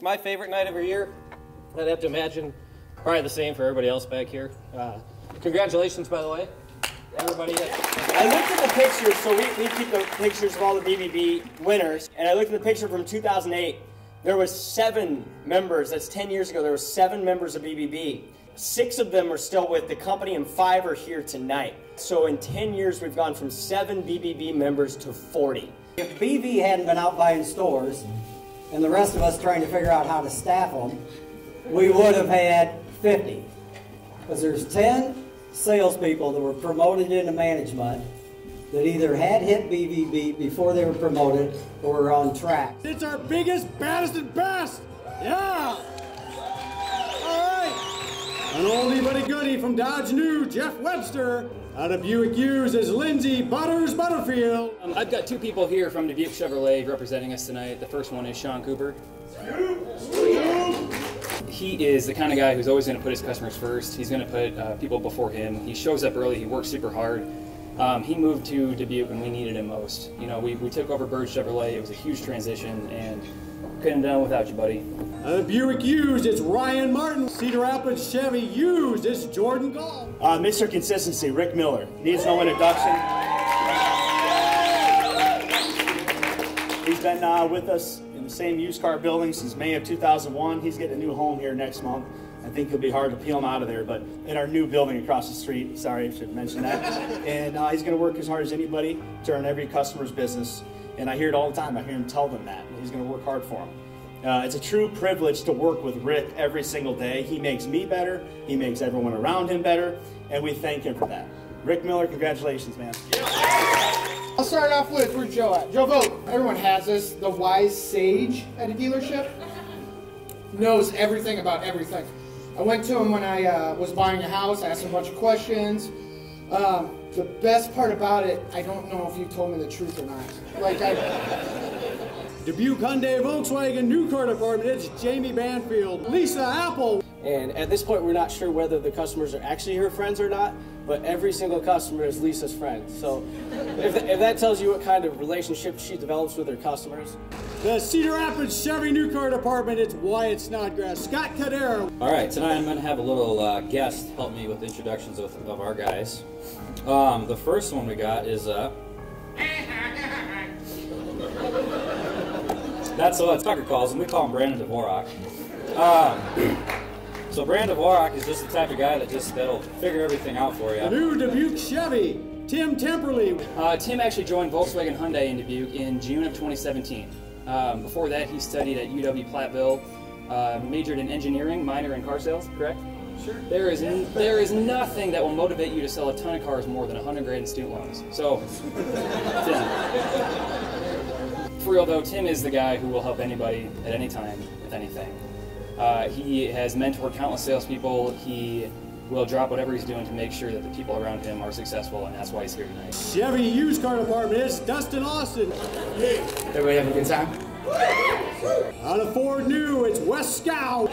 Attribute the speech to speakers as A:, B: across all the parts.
A: my favorite night of the year. I'd have to imagine probably the same for everybody else back here. Congratulations, by the way, everybody.
B: I looked at the pictures, so we keep the pictures of all the BBB winners, and I looked at the picture from 2008. There was 7 members, that's 10 years ago, there were 7 members of BBB. 6 of them are still with the company and 5 are here tonight. So in 10 years, we've gone from 7 BBB members to 40.
C: If BV hadn't been out buying stores, and the rest of us trying to figure out how to staff them, we would have had 50. Because there's 10 salespeople that were promoted into management that either had hit BBB before they were promoted or were on track.
D: It's our biggest, baddest, and best! Yeah! All right! An oldie but a goodie from Dodge New, Jeff Webster. Out of Buick Used is Lindsay Butters Butterfield.
E: I've got 2 people here from Dubuque Chevrolet representing us tonight. The first one is Sean Cooper. He is the kind of guy who's always going to put his customers first. He's going to put people before him. He shows up early. He works super hard. He moved to Dubuque when we needed him most. You know, we took over Bird Chevrolet. It was a huge transition, and couldn't have done it without you, buddy.
D: Buick Used, it's Ryan Martin. Cedar Rapids Chevy Used, it's Jordan Gall.
F: Mr. Consistency, Rick Miller. Needs no introduction. He's been with us in the same used car building since May of 2001. He's getting a new home here next month. I think it'll be hard to peel him out of there, but in our new building across the street, sorry, I should mention that. And he's going to work as hard as anybody to earn every customer's business. And I hear it all the time. I hear him tell them that. He's going to work hard for them. It's a true privilege to work with Rick every single day. He makes me better. He makes everyone around him better. And we thank him for that. Rick Miller, congratulations, man.
G: I'll start off with where Joe at. Joe Vogt. Everyone has this. The wise sage at a dealership knows everything about everything. I went to him when I was buying a house, asked him a bunch of questions. The best part about it, I don't know if you told me the truth or not. Like
D: Dubuque Hyundai Volkswagen New Car Department, it's Jamie Banfield. Lisa Apple.
H: And at this point, we're not sure whether the customers are actually her friends or not, but every single customer is Lisa's friend. So if that tells you what kind of relationship she develops with her customers.
D: The Cedar Rapids Chevy New Car Department, it's Wyatt Snodgrass. Scott Cadero.
I: All right, tonight I'm going to have a little guest help me with the introductions of our guys. The first one we got is that's what Tucker calls him. We call him Brandon DVORAK. So Brandon DVORAK is just the type of guy that'll figure everything out for you.
D: The new Dubuque Chevy, Tim Temperley.
E: Tim actually joined Volkswagen Hyundai in Dubuque in June of 2017. Before that, he studied at UW-Platteville, majored in engineering, minor in car sales, correct? Sure. There is nothing that will motivate you to sell a ton of cars more than 100 grand in student loans. So, Tim. For real though, Tim is the guy who will help anybody at any time with anything. He has mentored countless salespeople. He will drop whatever he's doing to make sure that the people around him are successful, and that's why he's here tonight.
D: Chevy Used Car Department, it's Dustin Austin.
J: Everybody having a good time?
D: Out of Ford New, it's Wes Scow.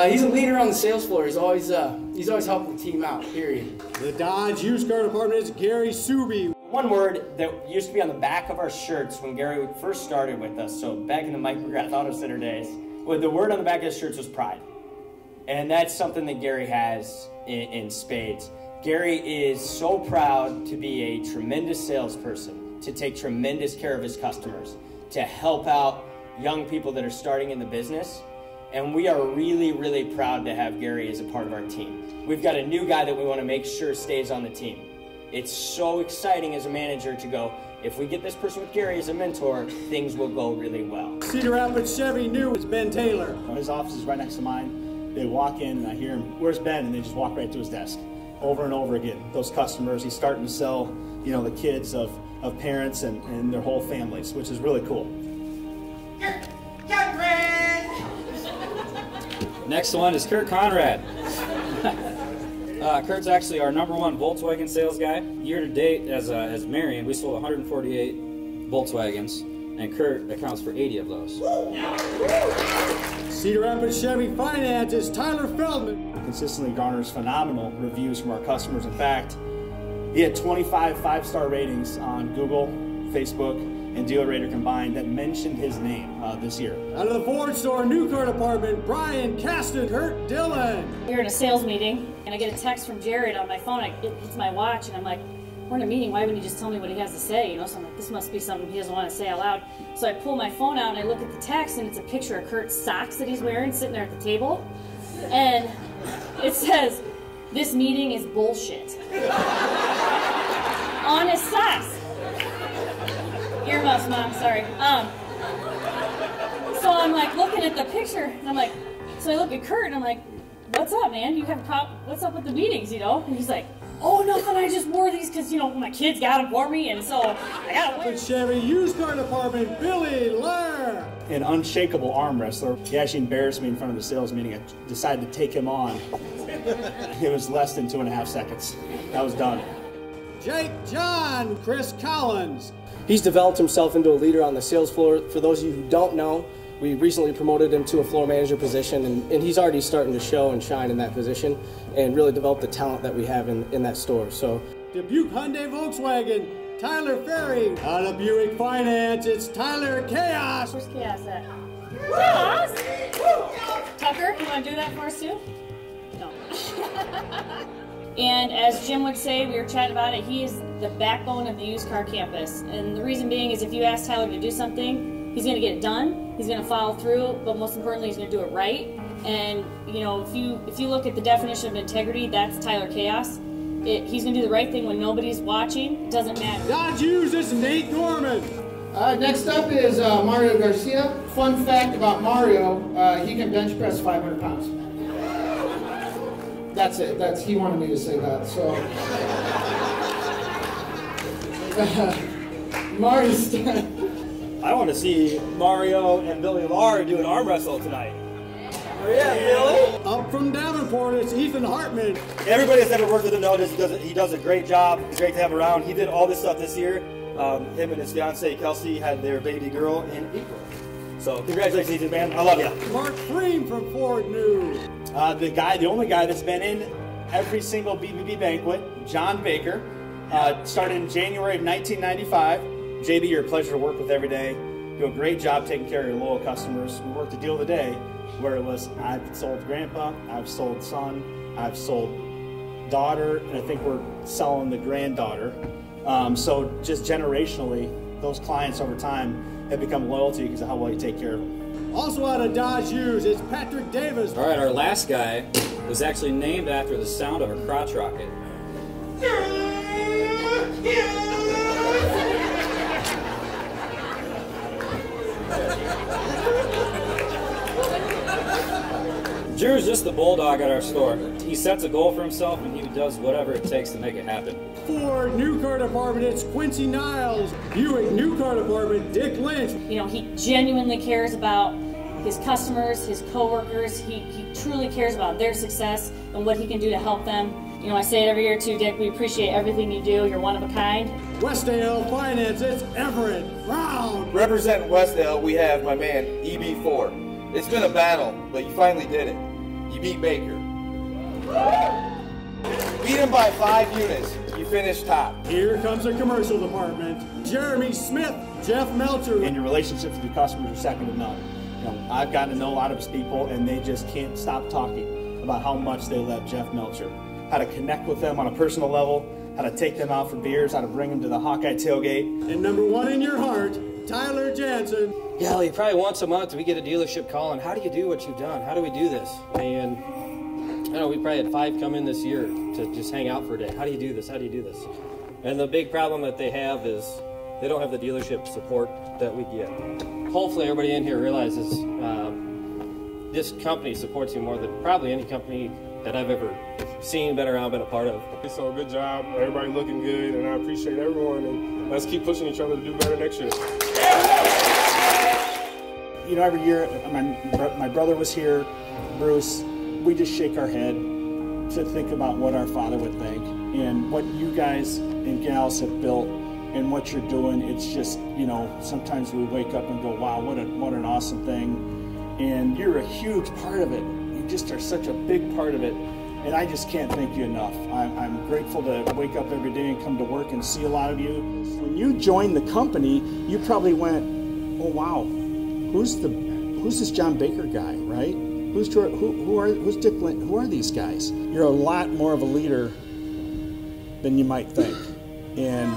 J: He's a leader on the sales floor. He's always helping the team out, period.
D: The Dodge Used Car Department, it's Gary Suby.
B: One word that used to be on the back of our shirts when Gary first started with us, so back in the Mike McGrath Auto Center days, the word on the back of his shirts was pride. And that's something that Gary has in spades. Gary is so proud to be a tremendous salesperson, to take tremendous care of his customers, to help out young people that are starting in the business. And we are really, really proud to have Gary as a part of our team. We've got a new guy that we want to make sure stays on the team. It's so exciting as a manager to go, if we get this person with Gary as a mentor, things will go really well.
D: Cedar Rapids Chevy New, it's Ben Taylor.
F: His office is right next to mine. They walk in and I hear him, "Where's Ben?" And they just walk right to his desk. Over and over again. Those customers, he's starting to sell, you know, the kids of parents and their whole families, which is really cool.
I: Next one is Kurt CONRAD. Kurt's actually our #1 Volkswagen sales guy. Year to date, as Marion, we sold 148 Volkswagens, and Kurt accounts for 80 of those.
D: Cedar Rapids Chevy Finance is Tyler Feldman.
F: He consistently garners phenomenal reviews from our customers. In fact, he had 25 5-star ratings on Google, Facebook, and DealRater combined that mentioned his name this year.
D: Out of the Ford store new car department, Brian Caston, Kurt Dillon.
K: We're in a sales meeting, and I get a text from Jared on my phone. It's my watch, and I'm like, we're in a meeting, why wouldn't he just tell me what he has to say? You know, so I'm like, this must be something he doesn't want to say out loud. So I pull my phone out and I look at the text, and it's a picture of Kurt's socks that he's wearing sitting there at the table. And it says, "This meeting is bullshit." On his socks. Earmuffs, Mom, sorry. So I'm like looking at the picture, and I'm like, so I look at Kurt, and I'm like, what's up, man? You have what's up with the meetings, you know? And he's like, oh, nothing, I just wore these because, you know, my kids got them for me, and so I got to wear them.
D: The Chevy used car department, Billy Lair.
F: An unshakable arm wrestler. He actually embarrassed me in front of the sales meeting. I decided to take him on. It was less than 2.5 seconds. That was done.
D: Jake John, Chris Collins.
H: He's developed himself into a leader on the sales floor. For those of you who don't know, we recently promoted him to a floor manager position, and he's already starting to show and shine in that position and really develop the talent that we have in that store. So,
D: Dubuque Hyundai Volkswagen, Tyler Ferry. Out of Buick Finance, it's Tyler KIOUS.
K: Where's KIOUS at? KIOUS! Tucker, you want to do that for us too? No. And as Jim would say, we were chatting about it, he is the backbone of the used car campus. And the reason being is if you ask Tyler to do something, he's going to get it done, he's going to follow through, but most importantly, he's going to do it right. And, you know, if you look at the definition of integrity, that's Tyler KIOUS. He's going to do the right thing when nobody's watching. It doesn't matter.
D: Dodge Hughes is Nate Gorman.
G: Next up is Mario Garcia. Fun fact about Mario, he can bench press 500 pounds. That's it. He wanted me to say that. So, Mario's
L: I want to see Mario and Billy Lahr do an arm wrestle tonight. Oh yeah, Billy!
D: Up from Davenport, it's Ethan Hartman.
L: Everybody that's ever worked with him knows he does a great job. He's great to have around. He did all this stuff this year. Him and his fiancee Kelsey had their baby girl in April. So congratulations, Ethan, man. I love you.
D: Mark Freem from Ford News.
F: The only guy that's been in every single BBB banquet, John Baker, started in January of 1995. JB, you're a pleasure to work with every day. You do a great job taking care of your loyal customers. We worked a deal of the day where it was, I've sold grandpa, I've sold son, I've sold daughter, and I think we're selling the granddaughter. So just generationally, those clients over time have become loyal to you because of how well you take care of them.
D: Also out of Dodge Hughes, it's Patrick Davis.
I: All right, our last guy was actually named after the sound of a crotch rocket. Drew's just the bulldog at our store. He sets a goal for himself and he does whatever it takes to make it happen.
D: Ford New Car Department, it's Quincy Niles. Buick New Car Department, Dick Lynch.
K: You know, he genuinely cares about his customers, his coworkers. He truly cares about their success and what he can do to help them. You know, I say it every year too, Dick, we appreciate everything you do. You're one of a kind.
D: Westdale Finance, it's Everett Brown.
M: Representing Westdale, we have my man, EB4. It's been a battle, but you finally did it. You beat Baker. Beat him by 5 units. You finished top.
D: Here comes the commercial department. Jeremy Smith, Jeff Melcher.
F: And your relationships with your customers are second to none. You know, I've gotten to know a lot of his people, and they just can't stop talking about how much they love Jeff Melcher. How to connect with them on a personal level, how to take them out for beers, how to bring them to the Hawkeye tailgate.
D: And number 1 in your heart, Tyler Jansen.
A: Yeah, well, probably once a month we get a dealership calling, how do you do what you've done? How do we do this? And I know we probably had 5 come in this year to just hang out for a day. How do you do this? How do you do this? And the big problem that they have is they don't have the dealership support that we get. Hopefully everybody in here realizes this company supports you more than probably any company that I've ever seen, been around, been a part of.
N: So good job, everybody looking good, and I appreciate everyone, and let's keep pushing each other to do better next year.
F: You know, every year, my brother was here, Bruce, we just shake our head to think about what our father would think, and what you guys and gals have built, and what you're doing. It's just, you know, sometimes we wake up and go, wow, what an awesome thing, and you're a huge part of it. You just are such a big part of it, And I just can't thank you enough. I'm grateful to wake up every day and come to work and see a lot of you. When you joined the company, you probably went, oh wow, who's this John Baker guy, right? Who's Dick Linton? Who are these guys? You're a lot more of a leader than you might think. And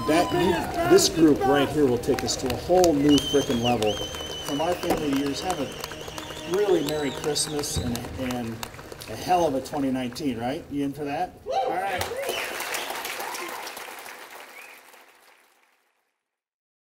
F: this group right here will take us to a whole new frickin' level. From our family years, have a really Merry Christmas and a hell of a 2019, right? You in for that? All right.